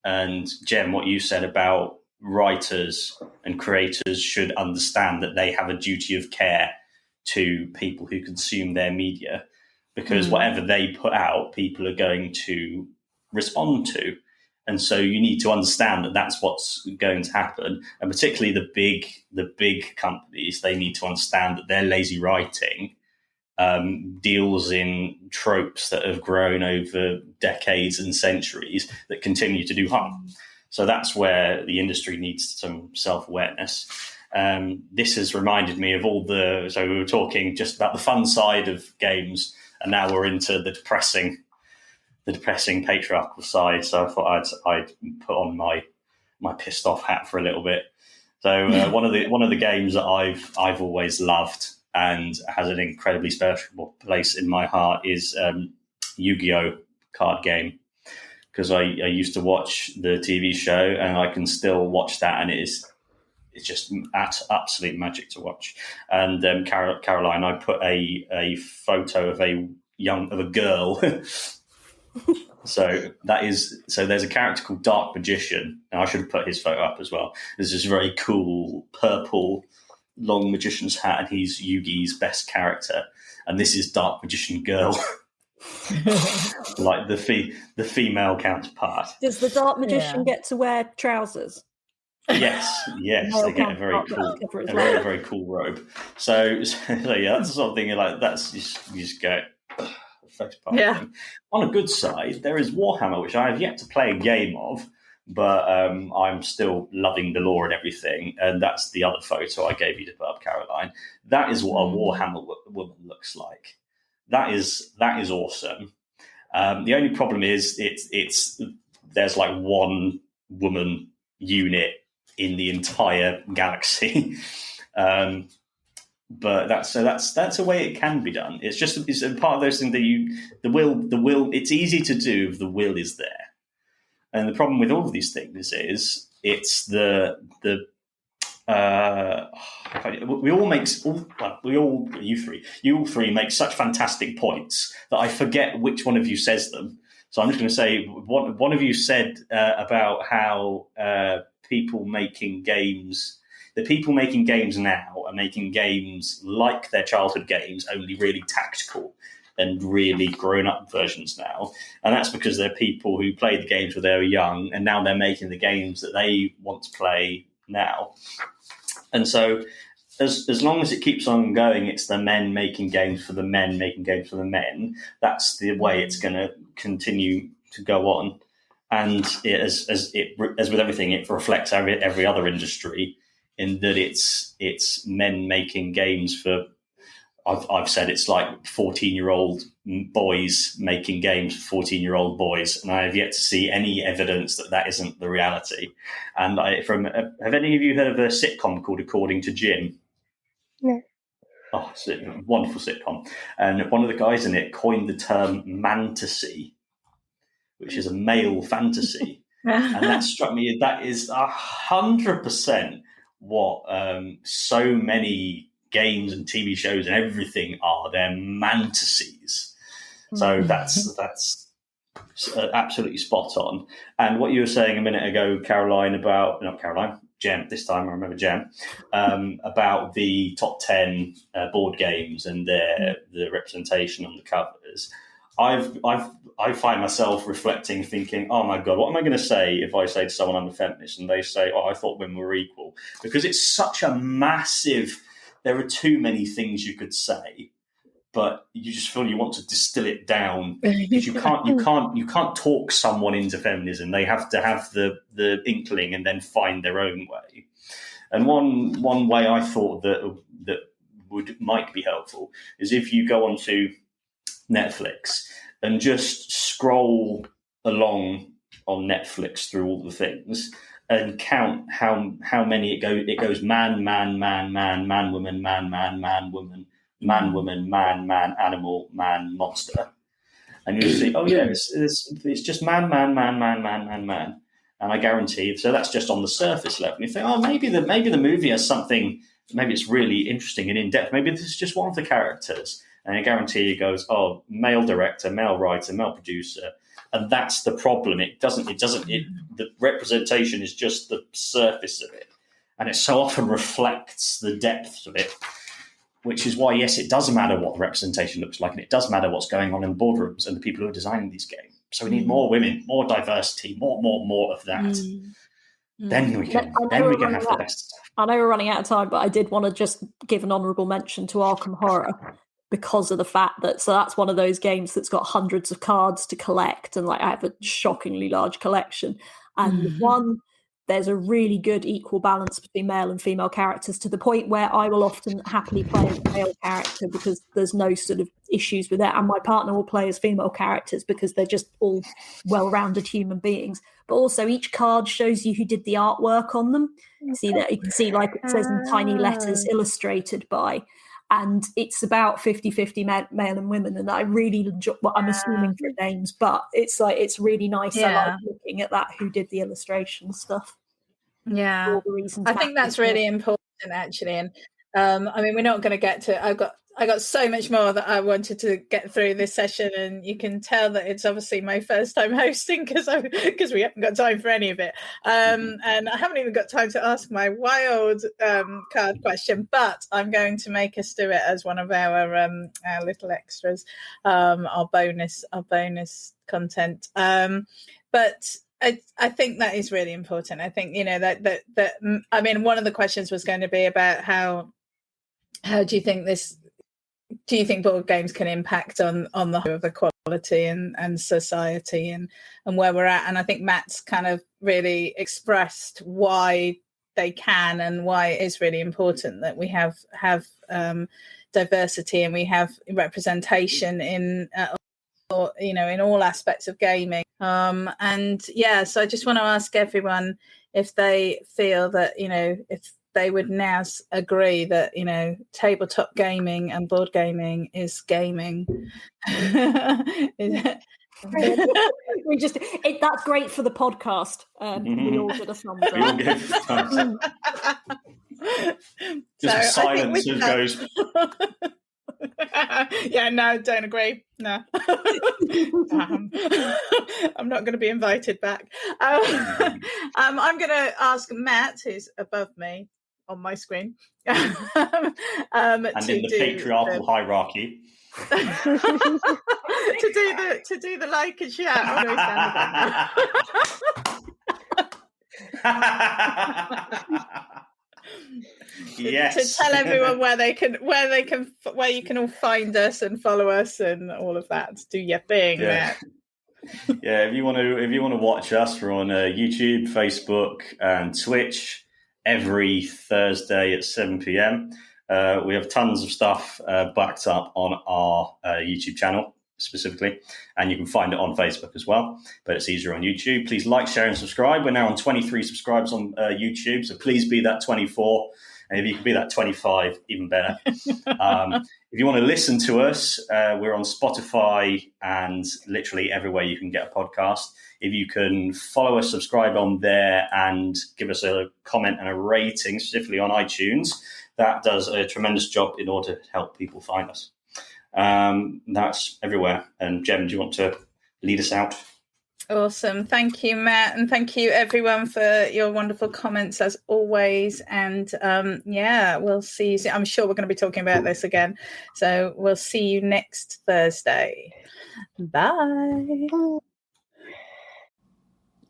Speaker 3: and Jem, what you said about writers and creators should understand that they have a duty of care to people who consume their media, because whatever they put out, people are going to respond to. And so you need to understand that that's what's going to happen. And particularly the big companies, they need to understand that their lazy writing deals in tropes that have grown over decades and centuries that continue to do harm. So that's where the industry needs some self-awareness. This has reminded me of so we were talking just about the fun side of games, and now we're into the depressing patriarchal side. So I thought I'd put on my pissed off hat for a little bit. So one of the games that I've always loved and has an incredibly special place in my heart is Yu-Gi-Oh! Card game, because I used to watch the TV show and I can still watch that, and it's just absolute magic to watch. And Caroline, I put a photo of a girl. So there's a character called Dark Magician, and I should put his photo up as well. There's this very cool purple long magician's hat, and he's Yugi's best character, and this is Dark Magician Girl. Like the female counterpart.
Speaker 1: Does the Dark Magician get to wear trousers?
Speaker 3: Yes, they get a very cool robe. So yeah, that's the sort of thing. Like that's you just go.
Speaker 2: Yeah.
Speaker 3: On a good side, there is Warhammer, which I have yet to play a game of, but I'm still loving the lore and everything. And that's the other photo I gave you to put up, Caroline. That is what a Warhammer woman looks like. That is awesome. The only problem is there's like one woman unit in the entire galaxy. But that's a way it can be done. It's a part of those things that the will. It's easy to do if the will is there. And the problem with all of these things is it's you all three make such fantastic points that I forget which one of you says them. So I'm just going to say one of you said about how people making games. The people making games now are making games like their childhood games, only really tactical and really grown-up versions now. And that's because they're people who played the games when they were young, and now they're making the games that they want to play now. And so as long as it keeps on going, it's the men making games for the men making games for the men. That's the way it's going to continue to go on. And as with everything, it reflects every other industry, in that it's men making games for. I've said it's like 14-year-old boys making games for 14-year-old boys, and I have yet to see any evidence that isn't the reality. And have any of you heard of a sitcom called According to Jim?
Speaker 4: No.
Speaker 3: Oh, it's a wonderful sitcom, and one of the guys in it coined the term mantasy, which is a male fantasy, and that struck me. That is 100% what so many games and TV shows and everything are. They're fantasies. So that's absolutely spot on. And what you were saying a minute ago, Jem, this time I remember Jem, about the top 10 board games and the representation on the covers. I find myself reflecting, thinking, oh my God, what am I going to say if I say to someone I'm a feminist and they say, oh, I thought women were equal? Because it's such a massive, there are too many things you could say, but you just feel you want to distill it down, because you can't talk someone into feminism. They have to have the inkling and then find their own way. And one way I thought that might be helpful is if you go onto Netflix and just scroll along on Netflix through all the things and count how many it goes man, man, man, man, man, woman, man, man, man, woman, man, woman, man, man, animal, man, monster. And you'll see, oh yeah, it's just man, man, man, man, man, man, man. And I guarantee, so that's just on the surface level. And you think, oh, maybe the movie has something, maybe it's really interesting and in-depth. Maybe this is just one of the characters. And I guarantee it goes, oh, male director, male writer, male producer. And that's the problem. The representation is just the surface of it. And it so often reflects the depth of it, which is why, yes, it does matter what the representation looks like. And it does matter what's going on in boardrooms and the people who are designing these games. So we need more women, more diversity, more of that. Then we can have the best stuff.
Speaker 1: I know we're running out of time, but I did want to just give an honourable mention to Arkham Horror, because of the fact that, so that's one of those games that's got hundreds of cards to collect, and like I have a shockingly large collection. And there's a really good equal balance between male and female characters, to the point where I will often happily play as a male character because there's no sort of issues with that, and my partner will play as female characters because they're just all well-rounded human beings. But also each card shows you who did the artwork on them. See that, you can see like it says in tiny letters, illustrated by, and it's about 50-50 male and women, and I really enjoy, well, I'm assuming for names, but it's like, it's really nice. I like looking at that, who did the illustration stuff.
Speaker 2: Yeah, I think that's really important, actually. And I mean, we're not going to get to, I got so much more that I wanted to get through this session, and you can tell that it's obviously my first time hosting because we haven't got time for any of it, and I haven't even got time to ask my wild card question, but I'm going to make us do it as one of our little extras, our bonus content, but I think that is really important. I think, you know, that I mean, one of the questions was going to be about how do you think board games can impact on the whole of equality and society and where we're at? And I think Matt's kind of really expressed why they can, and why it is really important that we have diversity and we have representation in you know, in all aspects of gaming. And yeah, so I just want to ask everyone if they feel that, you know, if they would now agree that, you know, tabletop gaming and board gaming is gaming.
Speaker 1: That's great for the podcast. We all did a thumbs up.
Speaker 3: Just silence as goes.
Speaker 2: Yeah, no, don't agree. No. I'm not going to be invited back. I'm going to ask Matt, who's above me on my screen, and
Speaker 3: in the patriarchal hierarchy,
Speaker 2: to do the like and share. Oh, no,
Speaker 3: yes.
Speaker 2: To tell everyone where you can all find us and follow us and all of that. Do your thing, Matt.
Speaker 3: Yeah, if you want to watch us, we're on YouTube, Facebook, and Twitch every Thursday at 7 p.m. We have tons of stuff backed up on our YouTube channel specifically, and you can find it on Facebook as well, but it's easier on YouTube. Please like, share, and subscribe. We're now on 23 subscribers on YouTube, so please be that 24, and if you can be that 25, even better. If you want to listen to us, we're on Spotify and literally everywhere you can get a podcast. If you can follow us, subscribe on there, and give us a comment and a rating, specifically on iTunes, that does a tremendous job in order to help people find us. That's everywhere. And Jem, do you want to lead us out?
Speaker 2: Awesome. Thank you, Matt. And thank you, everyone, for your wonderful comments, as always. And we'll see you soon. I'm sure we're going to be talking about this again. So we'll see you next Thursday. Bye.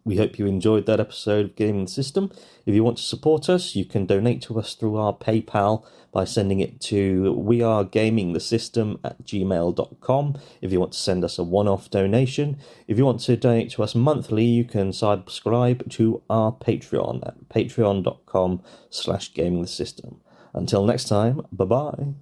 Speaker 5: We hope you enjoyed that episode of Gaming the System. If you want to support us, you can donate to us through our PayPal by sending it to wearegamingthesystem@gmail.com if you want to send us a one-off donation. If you want to donate to us monthly, you can subscribe to our Patreon at patreon.com/gamingthesystem. Until next time, bye-bye.